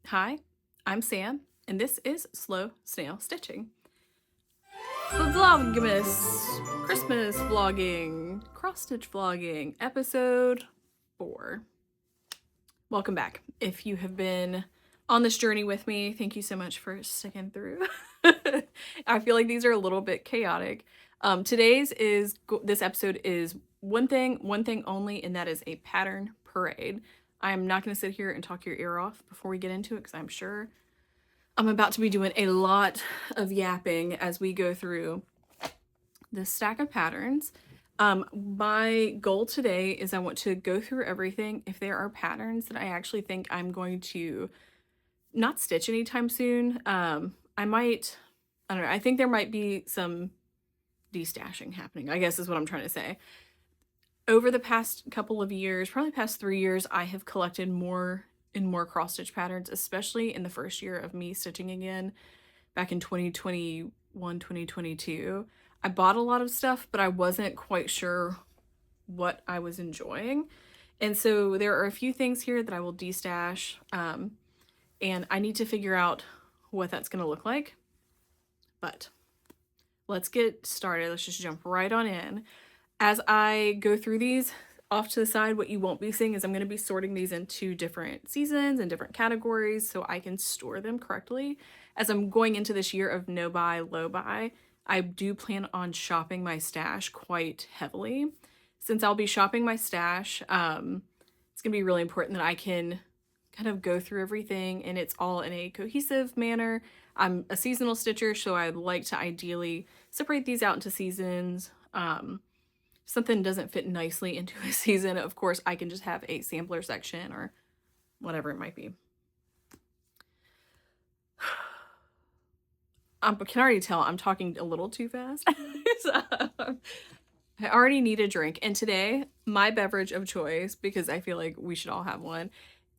Hi, I'm Sam, and this is Slow Snail Stitching. Vlogmas, Christmas vlogging, cross-stitch vlogging, episode 4. Welcome back. If you have been on this journey with me, thank you so much for sticking through. I feel like these are a little bit chaotic. This episode is one thing only, and that is a pattern parade. I'm not going to sit here and talk your ear off before we get into it, because I'm sure I'm about to be doing a lot of yapping as we go through this stack of patterns. My goal today is I want to go through everything. If there are patterns that I actually think I'm going to not stitch anytime soon, I don't know, I think there might be some destashing happening, I guess is what I'm trying to say. Over the past couple of years, probably past 3 years, I have collected more and more cross stitch patterns, especially in the first year of me stitching again back in 2021, 2022. I bought a lot of stuff, but I wasn't quite sure what I was enjoying. And so there are a few things here that I will destash, and I need to figure out what that's going to look like. But let's get started. Let's just jump right on in. As I go through these, off to the side, what you won't be seeing is I'm going to be sorting these into different seasons and different categories so I can store them correctly. As I'm going into this year of no buy, low buy, I do plan on shopping my stash quite heavily. Since I'll be shopping my stash, it's going to be really important that I can kind of go through everything and it's all in a cohesive manner. I'm a seasonal stitcher, so I'd like to ideally separate these out into seasons. Something doesn't fit nicely into a season, of course, I can just have a sampler section or whatever it might be. I can already tell I'm talking a little too fast. So, I already need a drink. And today, my beverage of choice, because I feel like we should all have one,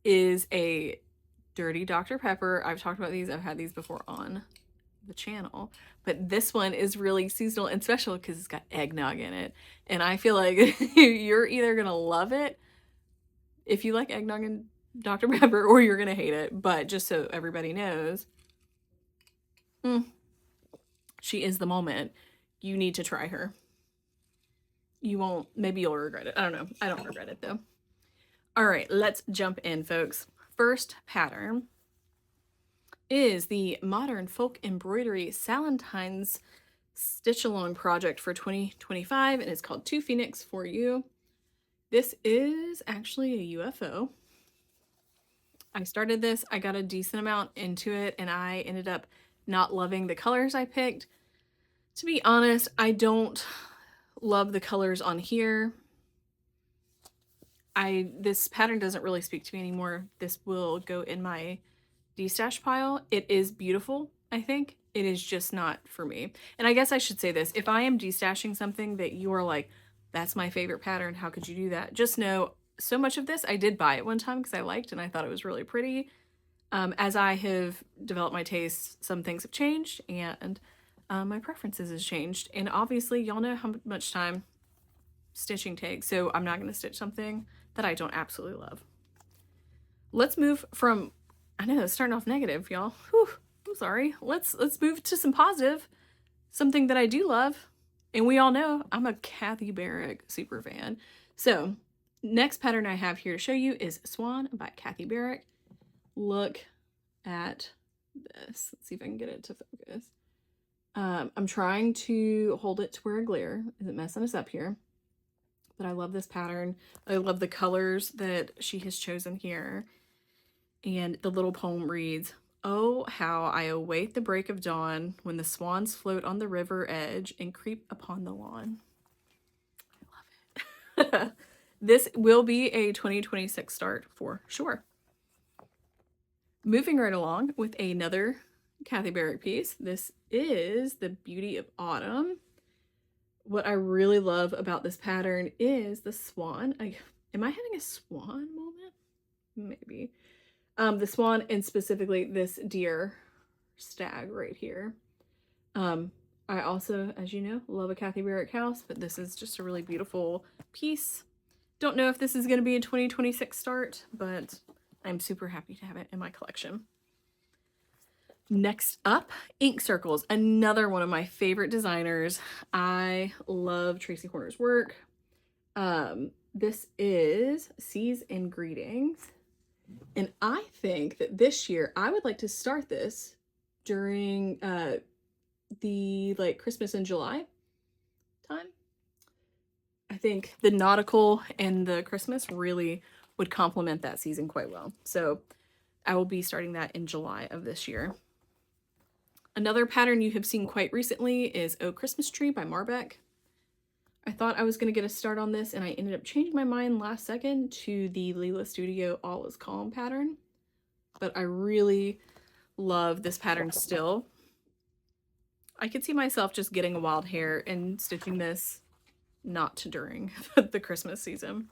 is a dirty Dr. Pepper. I've talked about these. I've had these before on the channel, but this one is really seasonal and special because it's got eggnog in it, and I feel like you're either gonna love it if you like eggnog and Dr. Pepper, or you're gonna hate it. But just so everybody knows, she is the moment. You need to try her. You won't, maybe you'll regret it. I don't know. I don't regret it though. All right, let's jump in, folks. First pattern is the Modern Folk Embroidery Salentine's Stitch Along project for 2025, and it's called Two Phoenix for You. This is actually a UFO. I started this, I got a decent amount into it, and I ended up not loving the colors I picked. To be honest, I don't love the colors on here. This pattern doesn't really speak to me anymore. This will go in my destash pile. It is beautiful, I think. It is just not for me. And I guess I should say this. If I am destashing something that you are like, that's my favorite pattern, how could you do that? Just know, so much of this I did buy it one time because I liked and I thought it was really pretty. As I have developed my tastes, some things have changed and my preferences has changed. And obviously, y'all know how much time stitching takes, so I'm not going to stitch something that I don't absolutely love. Let's move from, I know it's starting off negative, y'all. Whew, I'm sorry. Let's move to some positive, something that I do love. And we all know I'm a Kathy Barrick super fan. So next pattern I have here to show you is Swan by Kathy Barrick. Look at this. Let's see if I can get it to focus. I'm trying to hold it to where I glare. Is it messing us up here? But I love this pattern. I love the colors that she has chosen here. And the little poem reads, "Oh, how I await the break of dawn when the swans float on the river edge and creep upon the lawn." I love it. This will be a 2026 start for sure. Moving right along with another Kathy Barrick piece. This is The Beauty of Autumn. What I really love about this pattern is the swan. Am I having a swan moment? Maybe. The swan, and specifically this deer stag right here. I also, as you know, love a Kathy Barrick house, but this is just a really beautiful piece. Don't know if this is going to be a 2026 start, but I'm super happy to have it in my collection. Next up, InkCircles, another one of my favorite designers. I love Tracy Horner's work. This is Seas and Greetings. And I think that this year I would like to start this during the like Christmas and July time. I think the nautical and the Christmas really would complement that season quite well. So I will be starting that in July of this year. Another pattern you have seen quite recently is Oh Christmas Tree by MarBek. I thought I was going to get a start on this, and I ended up changing my mind last second to the Leela Studio All Is Calm pattern. But I really love this pattern still. I could see myself just getting a wild hair and stitching this not during the Christmas season.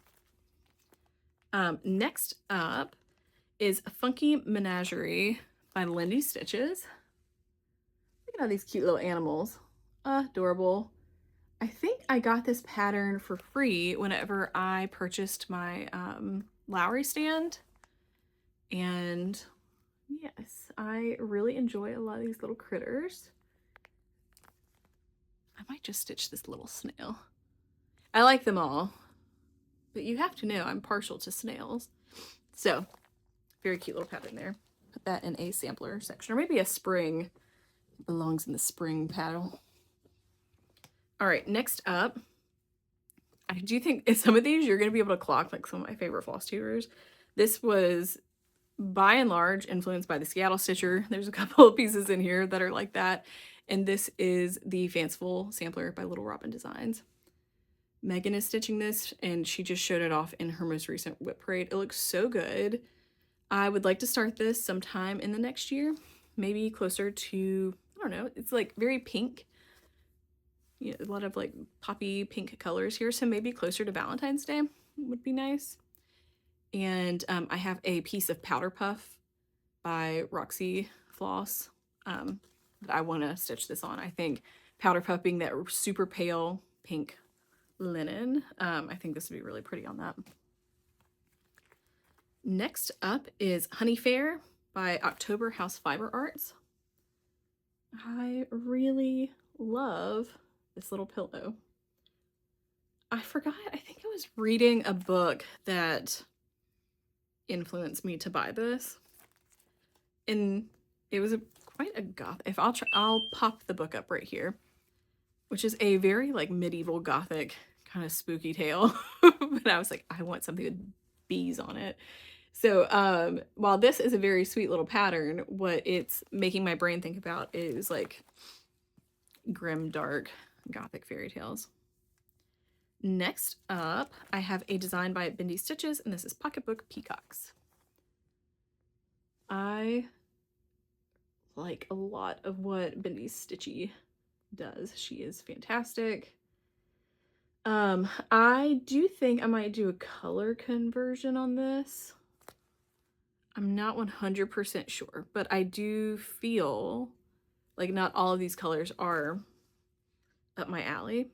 Next up is Funky Menagerie by Lindy Stitches. Look at all these cute little animals. Adorable. I think I got this pattern for free whenever I purchased my Lowry stand. And yes, I really enjoy a lot of these little critters. I might just stitch this little snail. I like them all, but you have to know I'm partial to snails. So, very cute little pattern there. Put that in a sampler section, or maybe a spring. It belongs in the spring paddle. All right, next up, I do think some of these you're going to be able to clock like some of my favorite floss tutors. This was by and large influenced by the Seattle Stitcher. There's a couple of pieces in here that are like that. And this is the Fanciful sampler by Little Robin Designs. Megan is stitching this, and she just showed it off in her most recent whip parade. It looks so good. I would like to start this sometime in the next year, maybe closer to, I don't know, it's like very pink. Yeah, a lot of like poppy pink colors here, so maybe closer to Valentine's Day would be nice. And I have a piece of Powder Puff by Artsy Floss that I want to stitch this on. I think Powder Puff being that super pale pink linen, I think this would be really pretty on that. Next up is Honey Faire by October House Fiber Arts. I really love this little pillow. I forgot, I think I was reading a book that influenced me to buy this, and it was quite a goth. If I'll pop the book up right here, which is a very like medieval gothic kind of spooky tale. But I was like, I want something with bees on it. So while this is a very sweet little pattern, what it's making my brain think about is like grim, dark, gothic fairy tales. Next up, I have a design by Bendy Stitches, and this is Pocketbook Peacocks. I like a lot of what Bendy Stitchy does. She is fantastic. I do think I might do a color conversion on this. I'm not 100% sure, but I do feel like not all of these colors are up my alley,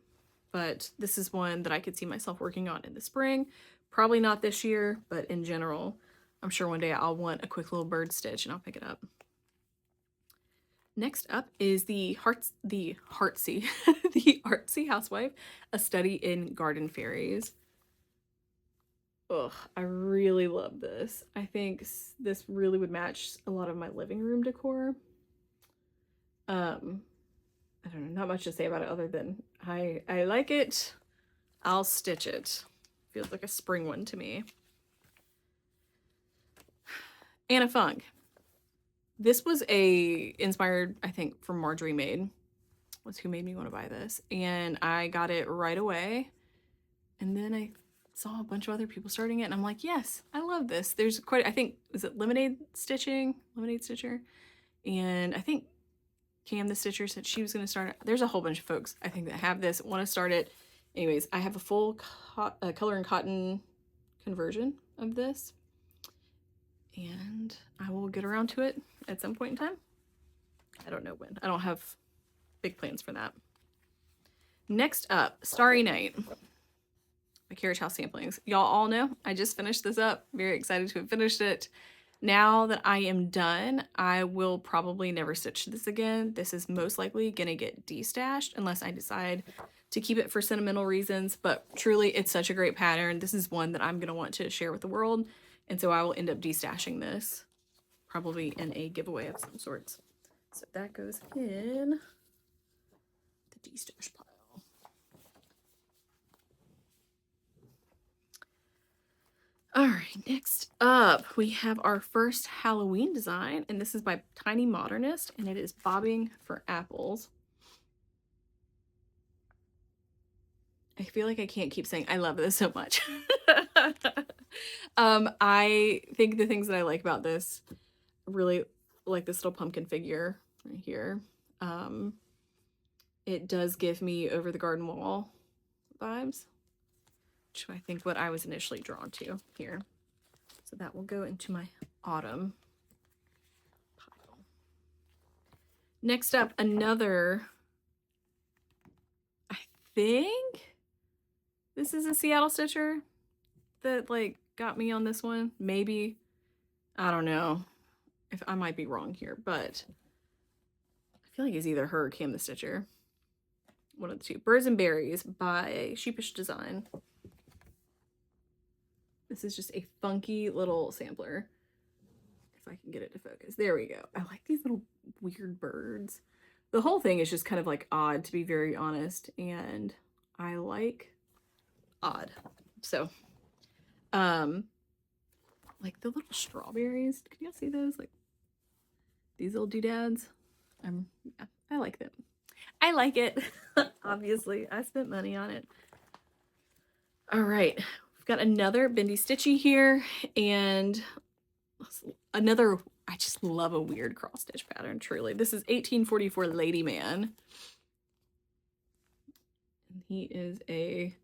but this is one that I could see myself working on in the spring. Probably not this year, but in general, I'm sure one day I'll want a quick little bird stitch and I'll pick it up. Next up is the Artsy Housewife, a study in garden fairies. Ugh, I really love this. I think this really would match a lot of my living room decor. I don't know, not much to say about it other than I like it. I'll stitch it. Feels like a spring one to me. Anna Funk. This was inspired, I think, from Marjorie Maid, was who made me want to buy this. And I got it right away. And then I saw a bunch of other people starting it, and I'm like, yes, I love this. There's quite, I think, is it Lemonade Stitcher? And I think Cam the Stitcher said she was going to start it. There's a whole bunch of folks, I think, that have this, want to start it. Anyways, I have a full color and cotton conversion of this. And I will get around to it at some point in time. I don't know when. I don't have big plans for that. Next up, Starry Night. my Carriage House samplings. Y'all all know I just finished this up. Very excited to have finished it. Now that I am done, I will probably never stitch this again. This is most likely gonna get destashed unless I decide to keep it for sentimental reasons, but truly it's such a great pattern. This is one that I'm gonna want to share with the world, and so I will end up destashing this, probably in a giveaway of some sorts. So that goes in the destash pile. All right, next up we have our first Halloween design, and this is by Tiny Modernist, and it is Bobbing for Apples. I feel like I can't keep saying I love this so much. I think the things that I like about this, really like this little pumpkin figure right here. It does give me Over the Garden Wall vibes, which I think what I was initially drawn to here. So that will go into my autumn pile. Next up, another, I think this is a Seattle Stitcher that like got me on this one. Maybe, I don't know if I might be wrong here, but I feel like it's either her or Cam the Stitcher. One of the two. Birds and Berries by Sheepish Design. This is just a funky little sampler. If I can get it to focus. There we go. I like these little weird birds. The whole thing is just kind of like odd, to be very honest, and I like odd. So, like the little strawberries. Can y'all see those? Like these little doodads. Yeah, I like them. I like it. Obviously, I spent money on it. All right, we've got another Bendy Stitchy here, and another. I just love a weird cross stitch pattern. Truly, this is 1844 Lady Man. And he is a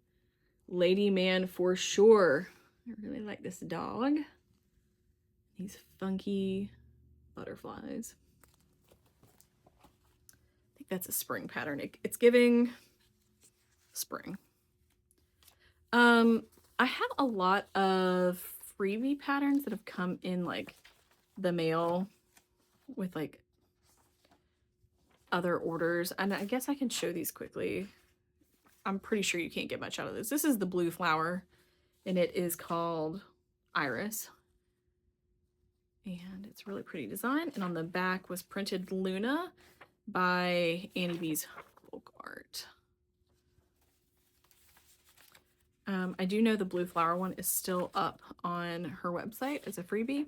lady man for sure. I really like this dog. These funky butterflies. I think that's a spring pattern. It's giving spring. I have a lot of freebie patterns that have come in like the mail with like other orders, and I guess I can show these quickly. I'm pretty sure you can't get much out of this. This is the blue flower, and it is called Iris. And it's really pretty design. And on the back was printed Luna by Annie B's Folk Art. I do know the blue flower one is still up on her website as a freebie.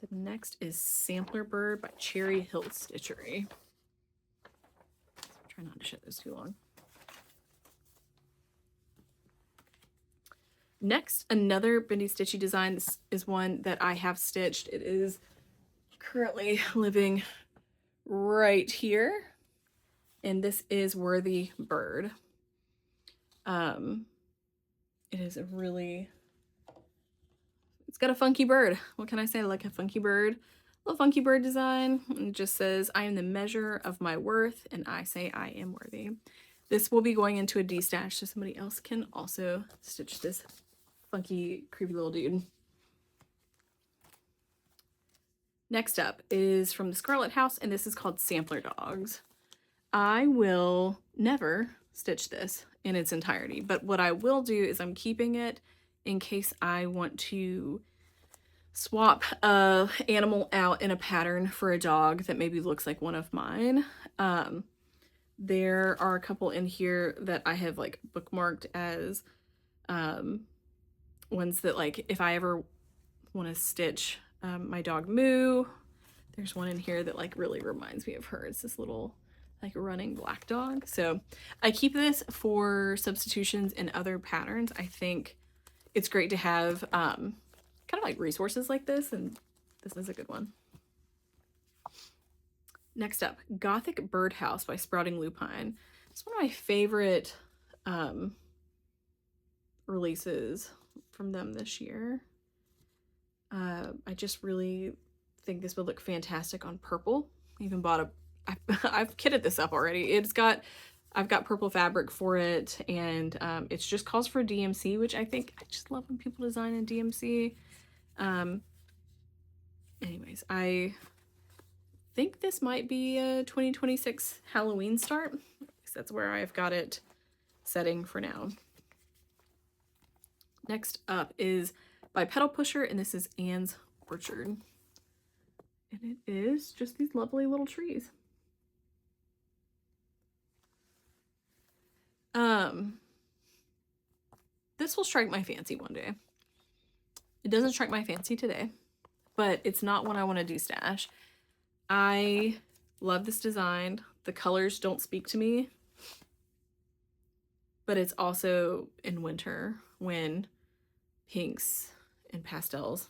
The next is Sampler Bird by Cherry Hill Stitchery. Try not to show this too long. Next, another Bendy Stitchy design. This is one that I have stitched. It is currently living right here, and this is Worthy Bird. It is a really, it's got a funky bird. What can I say? I like a funky bird. Little funky bird design. And it just says, I am the measure of my worth, and I say I am worthy. This will be going into a destash, so somebody else can also stitch this funky, creepy little dude. Next up is from the Scarlet House, and this is called Sampler Dogs. I will never stitch this in its entirety, but what I will do is I'm keeping it in case I want to swap a animal out in a pattern for a dog that maybe looks like one of mine. There are a couple in here that I have like bookmarked as ones that like if I ever want to stitch my dog Moo. There's one in here that like really reminds me of her. It's this little like running black dog. So I keep this for substitutions in other patterns. I think it's great to have kind of like resources like this, and this is a good one. Next up, Gothic Birdhouse by Sprouting Lupine. It's one of my favorite releases from them this year. I just really think this would look fantastic on purple. I even bought I've kitted this up already. It's got I've got purple fabric for it, and it just calls for DMC, which I just love when people design in DMC. Anyways, I think this might be a 2026 Halloween start. That's where I've got it setting for now. Next up is by Petal Pusher, and this is Anne's Orchard. And it is just these lovely little trees. This will strike my fancy one day. It doesn't strike my fancy today, but it's not one I want to destash. I love this design. The colors don't speak to me, but it's also in winter when pinks and pastels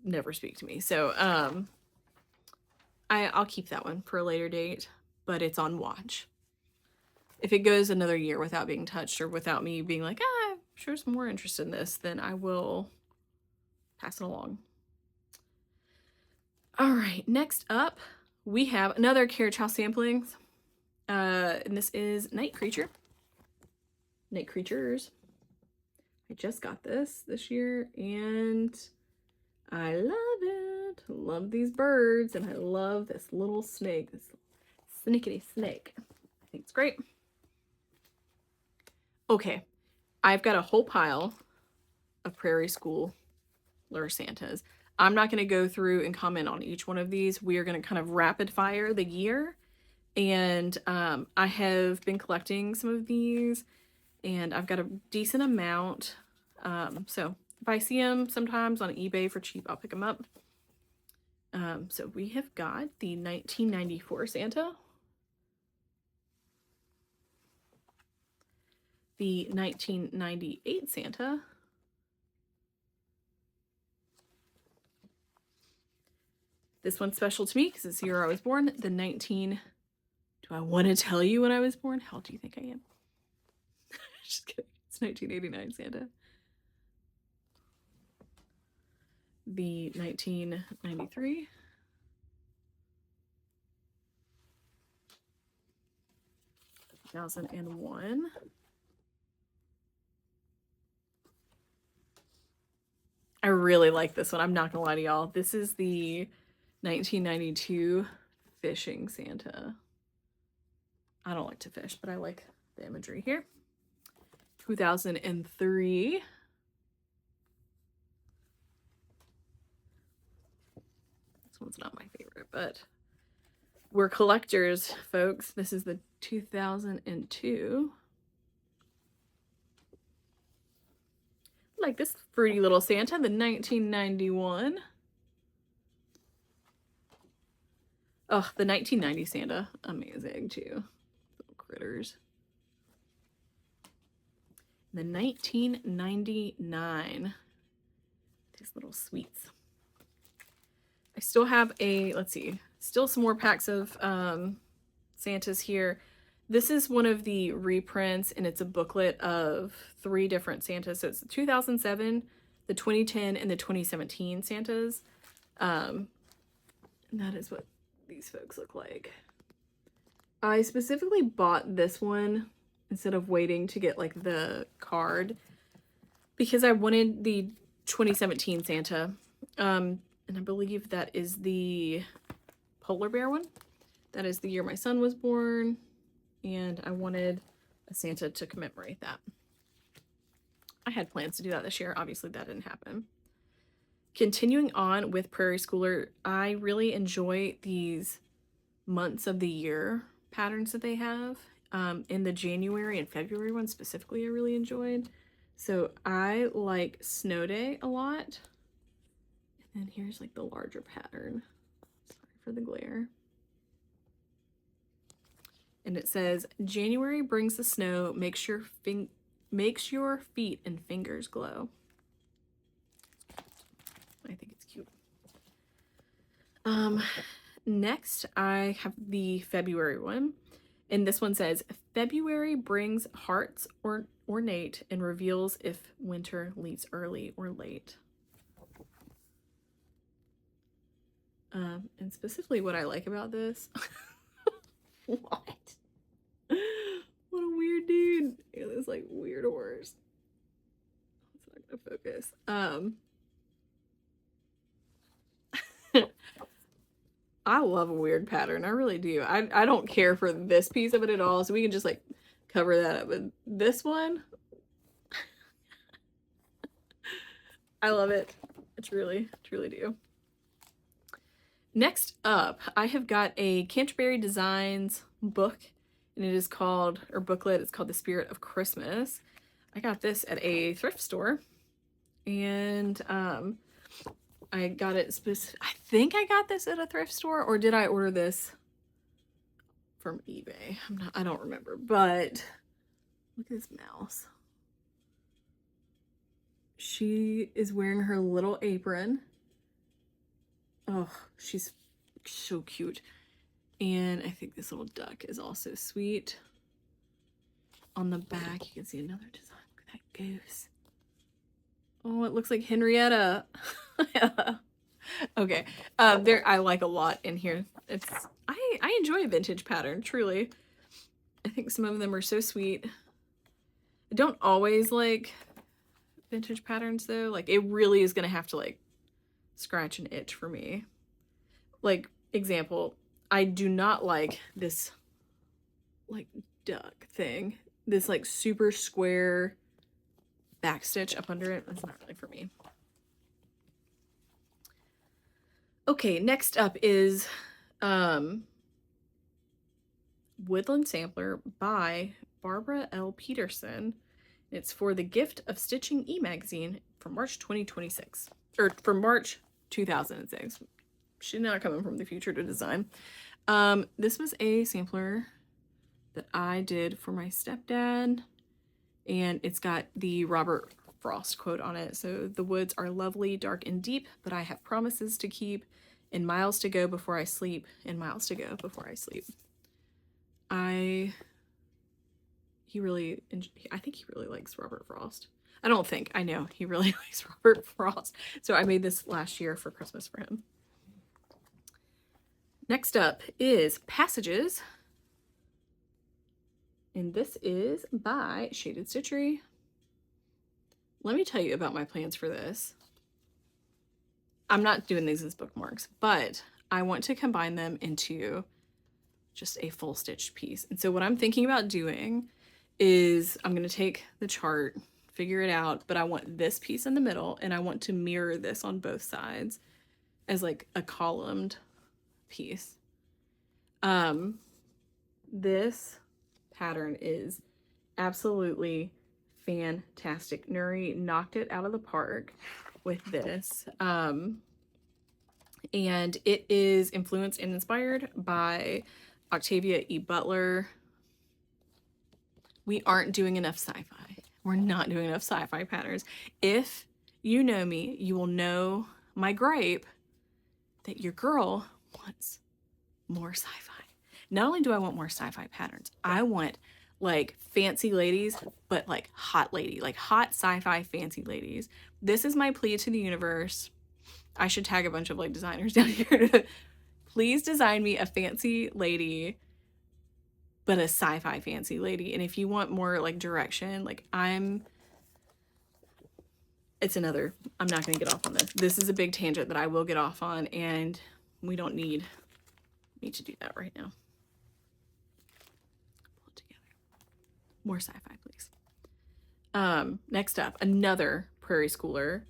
never speak to me. So I'll keep that one for a later date, but it's on watch. If it goes another year without being touched, or without me being like, I'm sure some more interested in this, then I will pass it along. All right, next up, we have another Carriage House samplings. And this is Night Creature. Night Creatures. I just got this year, and I love it. Love these birds, and I love this little snake, this snickety snake. I think it's great. Okay, I've got a whole pile of Prairie Schooler Santas. I'm not going to go through and comment on each one of these. We are going to kind of rapid fire the year. And I have been collecting some of these, and I've got a decent amount. So if I see them sometimes on eBay for cheap, I'll pick them up. So we have got the 1994 Santa, the 1998 Santa, this one's special to me because it's the year I was born, the 19... Do I want to tell you when I was born? How old do you think I am? Just kidding. It's 1989 Santa. The 1993. The 2001. I really like this one. I'm not gonna lie to y'all. This is the 1992 Fishing Santa. I don't like to fish, but I like the imagery here. 2003. This one's not my favorite, but we're collectors, folks. This is the 2002. Like this fruity little Santa, the 1991. Oh, the 1990 Santa, amazing too. Little critters. The 1999. These little sweets. I still have a, let's see, still some more packs of Santas here. This is one of the reprints, and it's a booklet of 3 different Santas. So it's the 2007, the 2010, and the 2017 Santas. And that is what these folks look like. I specifically bought this one instead of waiting to get like the card because I wanted the 2017 Santa. And I believe that is the polar bear one. That is the year my son was born. And I wanted a Santa to commemorate that. I had plans to do that this year. Obviously, that didn't happen. Continuing on with Prairie Schooler, I really enjoy these months of the year patterns that they have. In the January and February one specifically, I really enjoyed. So I like Snow Day a lot. And then here's like the larger pattern. Sorry for the glare. And it says, January brings the snow, makes your feet and fingers glow. I think it's cute. Next, I have the February one. And this one says, February brings hearts ornate and reveals if winter leaves early or late. And specifically what I like about this. What? Look at this like weird horse. It's not gonna focus. I love a weird pattern. I really do. I don't care for this piece of it at all, so we can just like cover that up with this one. I love it. It's really do. Next up, I have got a Canterbury Designs book, and it is called, or booklet, it's called The Spirit of Christmas. I got this at a thrift store, and I got it I think I got this at a thrift store, or did I order this from eBay? I don't remember, but look at this mouse. She is wearing her little apron. Oh, she's so cute. And I think this little duck is also sweet. On the back, you can see another design. Look at that goose. Oh, it looks like Henrietta. Okay. I like a lot in here. I enjoy a vintage pattern, truly. I think some of them are so sweet. I don't always like vintage patterns though. Like, it really is gonna have to like scratch an itch for me. Like, example, I do not like this like duck thing. This like super square backstitch up under it. That's not really for me. Okay, next up is Woodland Sampler by Barbara L. Peterson. It's for the Gift of Stitching e-magazine from March 2026. Or from March 2006. She's not coming from the future to design. This was a sampler that I did for my stepdad, and it's got the Robert Frost quote on it. So, the woods are lovely, dark, and deep, but I have promises to keep, and miles to go before I sleep, and miles to go before I sleep. I think he really likes Robert Frost. I know he really likes Robert Frost. So I made this last year for Christmas for him. Next up is Passages. And this is by Shaded Stitchery. Let me tell you about my plans for this. I'm not doing these as bookmarks, but I want to combine them into just a full stitched piece. And so what I'm thinking about doing is I'm going to take the chart, figure it out, but I want this piece in the middle, and I want to mirror this on both sides as like a columned piece. This pattern is absolutely fantastic. Nuri knocked it out of the park with this. And it is influenced and inspired by Octavia E. Butler. We aren't doing enough sci-fi. We're not doing enough sci-fi patterns. If you know me, you will know my gripe that your girl wants more sci-fi. Not only do I want more sci-fi patterns, I want like fancy ladies, but like hot lady, like hot sci-fi fancy ladies. This is my plea to the universe. I should tag a bunch of like designers down here to please design me a fancy lady, but a sci-fi fancy lady. And if you want more like direction, like I'm not going to get off on this. This is a big tangent that I will get off on, and we don't need me to do that right now. Pull it together. More sci-fi, please. Next up, another Prairie Schooler.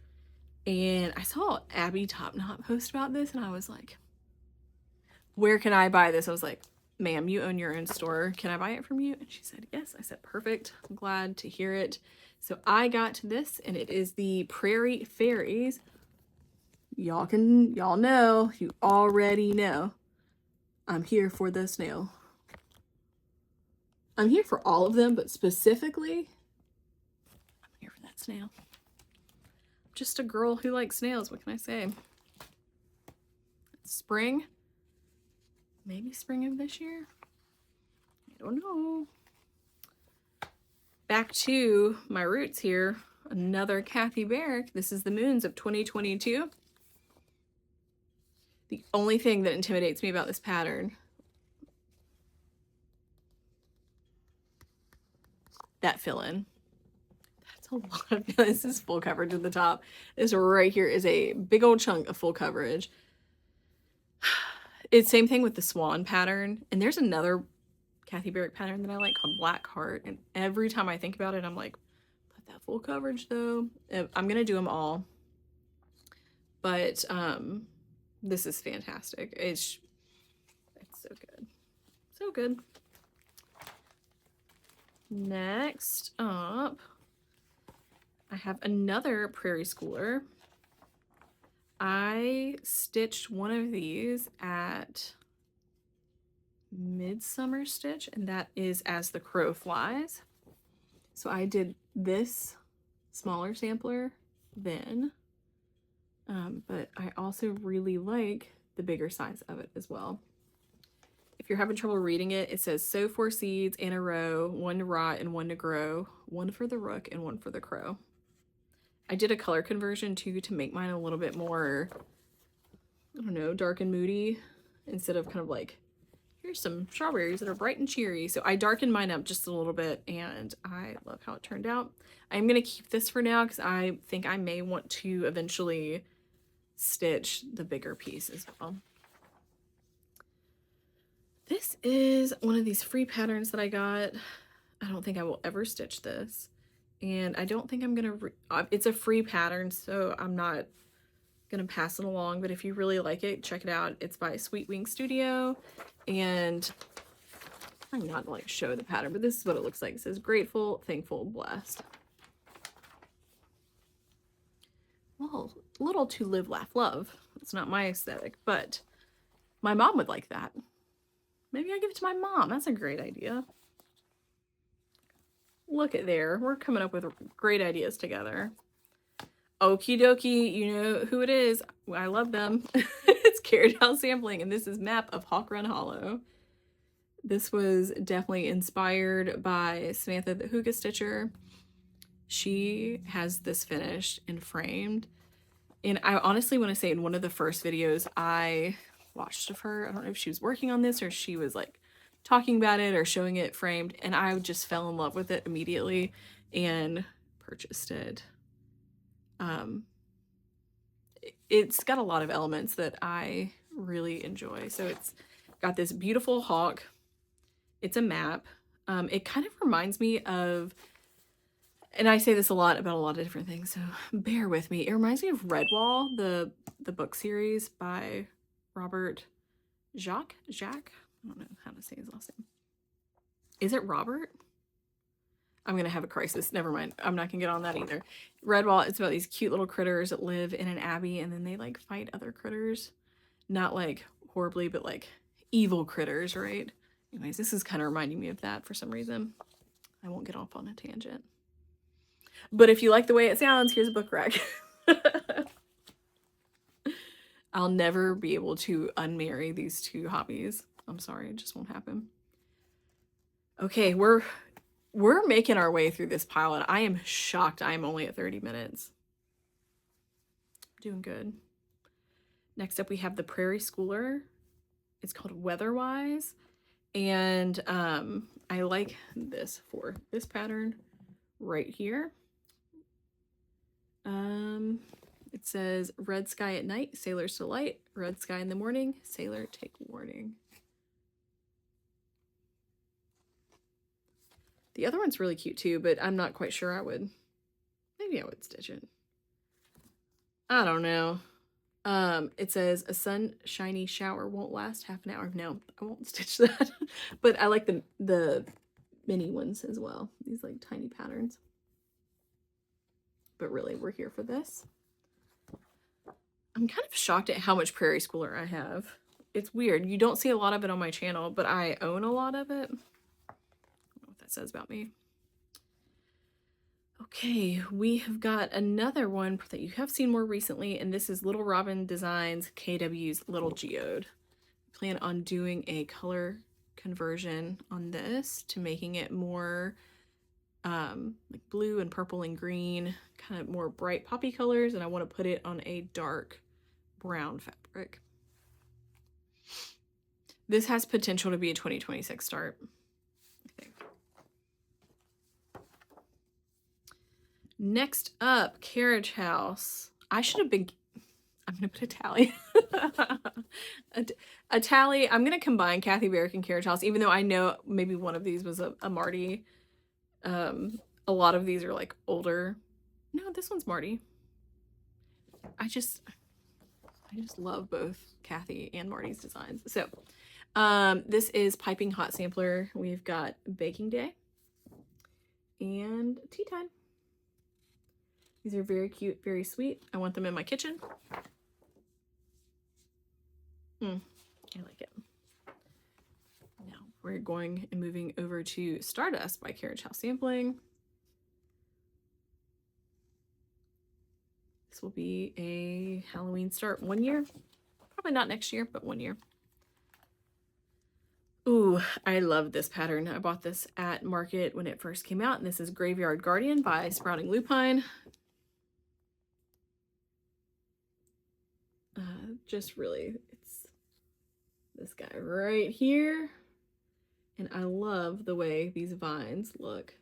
And I saw Abby Topknot post about this, and I was like, where can I buy this? I was like, ma'am, you own your own store. Can I buy it from you? And she said, yes. I said, perfect. I'm glad to hear it. So I got this, and it is the Prairie Fairies. Y'all know, you already know, I'm here for the snail. I'm here for all of them, but specifically, I'm here for that snail. Just a girl who likes snails. What can I say? Spring. Maybe spring of this year. I don't know. Back to my roots here. Another Kathy Barrick. This is the Moons of 2022. The only thing that intimidates me about this pattern that fill-in. That's a lot of, this is full coverage at the top. This right here is a big old chunk of full coverage. It's same thing with the Swan pattern. And there's another Kathy Barrick pattern that I like called Black Heart. And every time I think about it, I'm like, put that full coverage though. I'm going to do them all. But this is fantastic. It's so good. So good. Next up, I have another Prairie Schooler. I stitched one of these at Midsummer Stitch, and that is As the Crow Flies. So I did this smaller sampler then, but I also really like the bigger size of it as well. If you're having trouble reading it, it says sow 4 seeds in a row, 1 to rot and 1 to grow, 1 for the rook and 1 for the crow. I did a color conversion too to make mine a little bit more, I don't know, dark and moody, instead of kind of like, here's some strawberries that are bright and cheery. So I darkened mine up just a little bit, and I love how it turned out. I'm going to keep this for now because I think I may want to eventually stitch the bigger piece as well. This is one of these free patterns that I got. I don't think I will ever stitch this. And I don't think I'm going to, it's a free pattern, so I'm not going to pass it along. But if you really like it, check it out. It's by Sweet Wing Studio. And I'm not going to like show the pattern, but this is what it looks like. It says grateful, thankful, blessed. Well, a little too live, laugh, love. It's not my aesthetic, but my mom would like that. Maybe I give it to my mom. That's a great idea. Look at there. We're coming up with great ideas together. Okie dokie, you know who it is. I love them. It's Carriage House Sampling, and this is Map of Hawk Run Hollow. This was definitely inspired by Samantha the Hookah Stitcher. She has this finished and framed. And I honestly want to say in one of the first videos I watched of her, I don't know if she was working on this or she was like talking about it or showing it framed, and I just fell in love with it immediately and purchased it. It's got a lot of elements that I really enjoy. So it's got this beautiful hawk. It's a map. It kind of reminds me of, and I say this a lot about a lot of different things, so bear with me. It reminds me of Redwall, the book series by Robert Jacques? I don't know how to say his last name. Is it Robert? I'm going to have a crisis. Never mind. I'm not going to get on that either. Redwall, it's about these cute little critters that live in an abbey, and then they like fight other critters. Not like horribly, but like evil critters, right? Anyways, this is kind of reminding me of that for some reason. I won't get off on a tangent. But if you like the way it sounds, here's a book rack. I'll never be able to unmarry these two hobbies. I'm sorry, it just won't happen. Okay, we're making our way through this pile, and I am shocked I am only at 30 minutes. Doing good. Next up, we have the Prairie Schooler. It's called Weatherwise, and I like this for this pattern right here. It says red sky at night, sailor's delight, red sky in the morning, sailor take warning. The other one's really cute too, but I'm not quite sure I would. Maybe I would stitch it. I don't know. It says a sunshiny shower won't last half an hour. No, I won't stitch that. But I like the mini ones as well. These like tiny patterns. But really, we're here for this. I'm kind of shocked at how much Prairie Schooler I have. It's weird. You don't see a lot of it on my channel, but I own a lot of it. I don't know what that says about me. Okay, we have got another one that you have seen more recently, and this is Little Robin Designs KW's Little Geode. I plan on doing a color conversion on this to making it more like blue and purple and green, kind of more bright poppy colors, and I want to put it on a dark brown fabric. This has potential to be a 2026 start, I think. Next up, Carriage House. I should have been, I'm going to put a tally. a tally. I'm going to combine Kathy Barrick and Carriage House, even though I know maybe one of these was a Marty. A lot of these are like older. No, this one's Marty. I just love both Kathy and Marty's designs. So this is Piping Hot Sampler. We've got Baking Day and Tea Time. These are very cute, very sweet. I want them in my kitchen. I like it. Now we're going and moving over to Stardust by Carriage House Sampling. This will be a Halloween start 1 year. Probably not next year, but 1 year. Ooh, I love this pattern. I bought this at Market when it first came out, and this is Graveyard Guardian by Sprouting Lupine. Just really, it's this guy right here. And I love the way these vines look.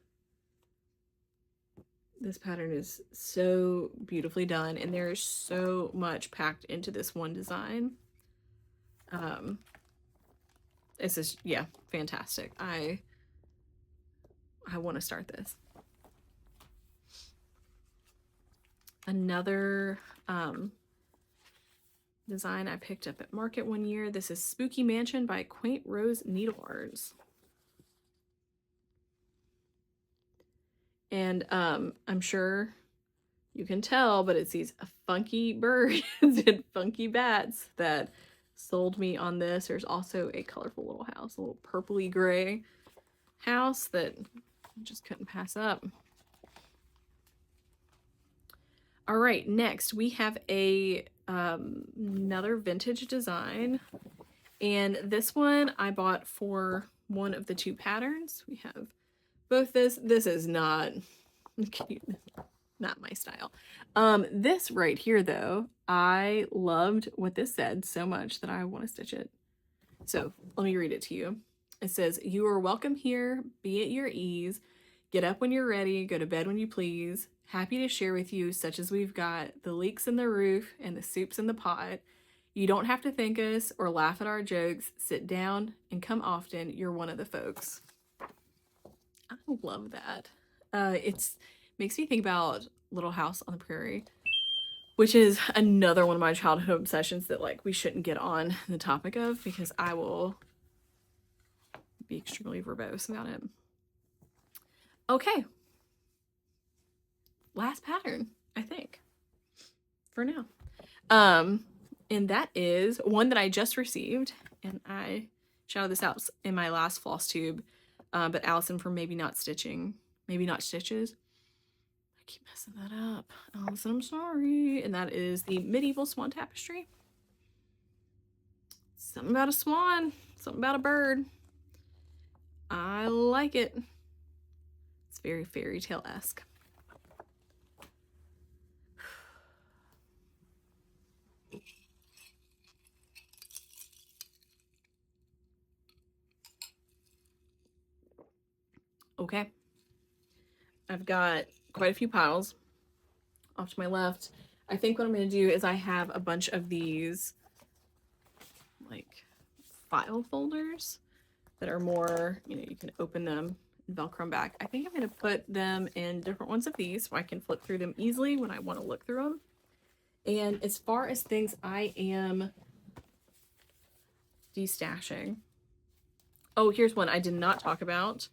This pattern is so beautifully done, and there's so much packed into this one design. It's just, yeah, fantastic. I want to start this. Another design I picked up at Market 1 year. This is Spooky Mansion by Quaint Rose Needle Arts. And I'm sure you can tell, but it's these funky birds and funky bats that sold me on this. There's also a colorful little house, a little purpley gray house that I just couldn't pass up. All right, next we have a another vintage design, and this one I bought for one of the two patterns. We have both this is not my style. This right here though, I loved what this said so much that I want to stitch it. So let me read it to you. It says, "You are welcome here, be at your ease, get up when you're ready, go to bed when you please. Happy to share with you such as we've got, the leaks in the roof and the soups in the pot. You don't have to thank us or laugh at our jokes. Sit down and come often. You're one of the folks." I love that. It's makes me think about Little House on the Prairie, which is another one of my childhood obsessions that like we shouldn't get on the topic of because I will be extremely verbose about it. Okay. Last pattern, I think, for now. And that is one that I just received, and I shouted this out in my last Flosstube, but Allison from Maybe Not Stitches. I keep messing that up. Allison, I'm sorry. And that is the Medieval Swan Tapestry. Something about a swan, something about a bird. I like it. It's very fairy tale-esque. Okay, I've got quite a few piles off to my left. I think what I'm going to do is I have a bunch of these like file folders that are more, you know, you can open them and Velcro them back. I think I'm going to put them in different ones of these so I can flip through them easily when I want to look through them. And as far as things I am destashing, oh, here's one I did not talk about.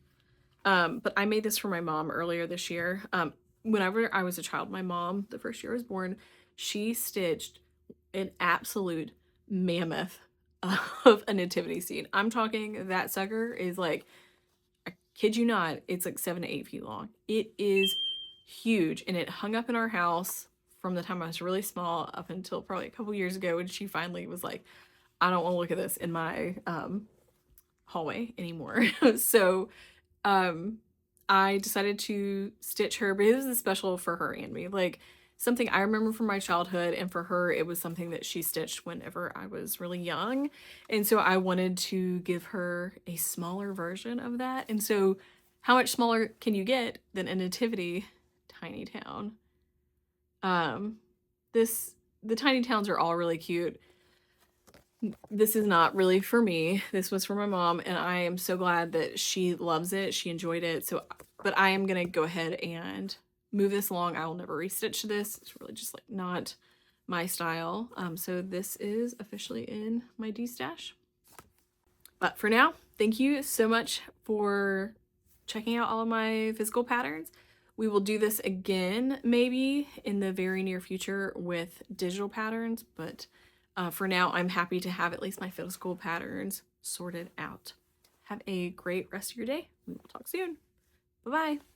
But I made this for my mom earlier this year. Whenever I was a child, my mom, the first year I was born, she stitched an absolute mammoth of a nativity scene. I'm talking that sucker is like, I kid you not, it's like 7 to 8 feet long. It is huge, and it hung up in our house from the time I was really small up until probably a couple years ago when she finally was like, I don't want to look at this in my hallway anymore. So I decided to stitch her, but it was special for her and me. Like something I remember from my childhood, and for her it was something that she stitched whenever I was really young. And so I wanted to give her a smaller version of that. And so how much smaller can you get than a nativity tiny town. The tiny towns are all really cute. This is not really for me. This was for my mom, and I am so glad that she loves it. She enjoyed it. So, but I am gonna go ahead and move this along. I will never restitch this. It's really just like not my style. So this is officially in my destash. But for now, thank you so much for checking out all of my physical patterns. We will do this again maybe in the very near future with digital patterns, but for now I'm happy to have at least my physical patterns sorted out. Have a great rest of your day. We will talk soon. Bye-bye.